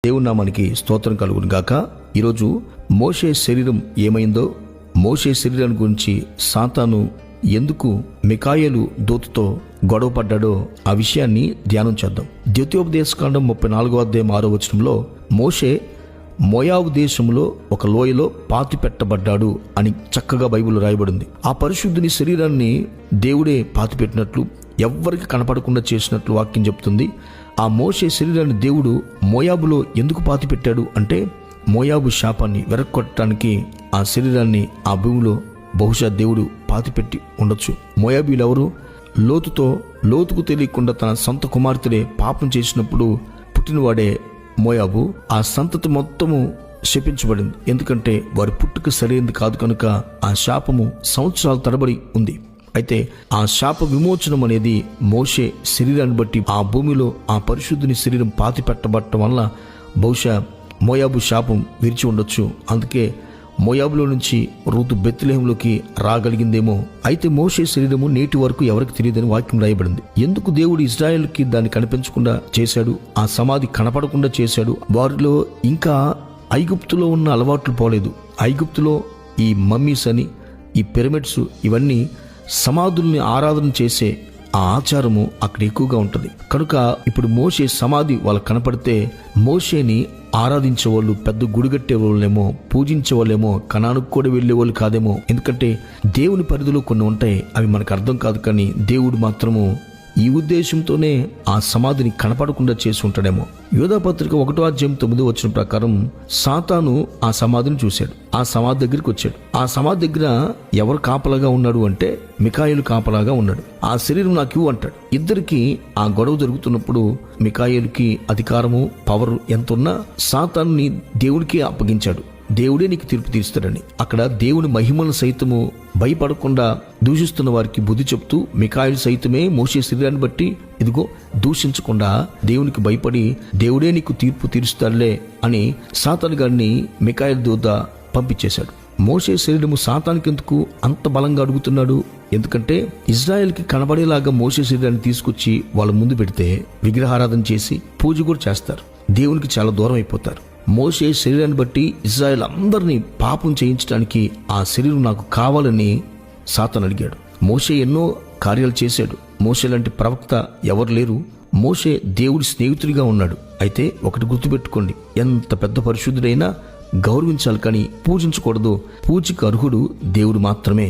దేవుని నామానికి స్తోత్రం కలుగును గాక. ఈరోజు మోషే శరీరం ఏమైందో, మోషే శరీరం గురించి సాతాను ఎందుకు మికాయేలు దూతతో గొడవ పడ్డాడో ఆ విషయాన్ని ధ్యానం చేద్దాం. ద్వితీయోపదేశకాండం 34వ అధ్యాయం 6వ వచనంలో మోషే మోయాబు దేశంలో ఒక లోయలో పాతి పెట్టబడ్డాడు అని చక్కగా బైబిల్లో రాయబడింది. ఆ పరిశుద్ధుని శరీరాన్ని దేవుడే పాతి పెట్టినట్లు, ఎవ్వరికి కనపడకుండా చేసినట్లు వాక్యం చెప్తుంది. ఆ మోషే శరీరాన్ని దేవుడు మోయాబులో ఎందుకు పాతి పెట్టాడు అంటే, మోయాబు శాపాన్ని వెరక్కొట్టడానికి ఆ శరీరాన్ని ఆ భూమిలో బహుశా దేవుడు పాతిపెట్టి ఉండొచ్చు. మోయాబీలు ఎవరు? లోతుకు తెలియకుండా తన సొంత కుమార్తెనే పాపం చేసినప్పుడు పుట్టినవాడే మోయాబు. ఆ సంతతి మొత్తము శపించబడింది. ఎందుకంటే వారి పుట్టుక సరైనది కాదు కనుక ఆ శాపము సంవత్సరాల తరబడి ఉంది. అయితే ఆ శాప విమోచనం అనేది మోషే శరీరాన్ని బట్టి ఆ భూమిలో ఆ పరిశుద్ధుని శరీరం పాతి పెట్టబడటం వల్ల బహుశా మోయాబు శాపం విరిచి ఉండొచ్చు. అందుకే మోయాబులో నుంచి రూతు బెత్లెహేంలోకి రాగలిగిందేమో. అయితే మోషే శరీరము నేటి వరకు ఎవరికి తెలియదని వాక్యం రాయబడింది. ఎందుకు దేవుడు ఇజ్రాయెల్కి దాన్ని కనిపించకుండా చేశాడు, ఆ సమాధి కనపడకుండా చేశాడు? వారిలో ఇంకా ఐగుప్తులో ఉన్న అలవాట్లు పోలేదు. ఐగుప్తులో ఈ మమ్మీస్ అని, ఈ పిరమిడ్స్, ఇవన్నీ సమాధుల్ని ఆరాధన చేసే ఆ ఆచారము అక్కడ ఎక్కువగా ఉంటుంది. కనుక ఇప్పుడు మోషే సమాధి వాళ్ళకి కనపడితే మోషేని ఆరాధించే వాళ్ళు, పెద్ద గుడిగట్టే వాళ్ళేమో, పూజించే వాళ్ళేమో, కనానుకు కూడా వెళ్ళే వాళ్ళు కాదేమో. ఎందుకంటే దేవుని పరిధిలో కొన్ని ఉంటాయి, అవి మనకు అర్థం కాదు. కానీ దేవుడు మాత్రము ఈ ఉద్దేశంతోనే ఆ సమాధిని కనపడకుండా చేసి ఉంటాడేమో. యోధాపత్రిక 1వ అధ్యాయం 9వ వచనం ప్రకారం సాతాను ఆ సమాధిని చూశాడు. ఆ సమాధి దగ్గరికి వచ్చాడు. ఆ సమాధి దగ్గర ఎవరు కాపలాగా ఉన్నాడు అంటే మికాయేలు కాపలాగా ఉన్నాడు. ఆ శరీరం నాకు ఇవ్వు అంటాడు. ఇద్దరికి ఆ గొడవ జరుగుతున్నప్పుడు మికాయేలుకి అధికారము, పవర్ ఎంత ఉన్నా సాతానుని దేవుడికి అప్పగించాడు. దేవుడే నీకు తీర్పు తీరుస్తాడని. అక్కడ దేవుని మహిమను సైతము భయపడకుండా దూషిస్తున్న వారికి బుద్ధి చెప్తూ మికాయేలు సైతమే మోషే శరీరాన్ని బట్టి ఇదిగో దూషించకుండా దేవునికి భయపడి దేవుడే నీకు తీర్పు తీరుస్తాడులే అని సాతాను గారిని మికాయేలు దూత పంపించేశాడు. మోషే శరీరము సాతానికి ఎందుకు అంత బలంగా అడుగుతున్నాడు? ఎందుకంటే ఇజ్రాయెల్కి కనబడేలాగా మోషే శరీరాన్ని తీసుకొచ్చి వాళ్ళ ముందు పెడితే విగ్రహారాధన చేసి పూజ కూడా చేస్తారు. దేవునికి చాలా దూరం అయిపోతారు. మోషే శరీరాన్ని బట్టి ఇజ్రాయెల్ అందరినీ పాపం చేయించడానికి ఆ శరీరం నాకు కావాలని సాతాను అడిగాడు. మోషే ఎన్నో కార్యాలు చేశాడు. మోషే లాంటి ప్రవక్త ఎవరు లేరు. మోషే దేవుడి స్నేహితుడిగా ఉన్నాడు. అయితే ఒకటి గుర్తుపెట్టుకోండి, ఎంత పెద్ద పరిశుద్ధుడైనా గౌరవించాలి కానీ పూజించకూడదు. పూజకు అర్హుడు దేవుడు మాత్రమే.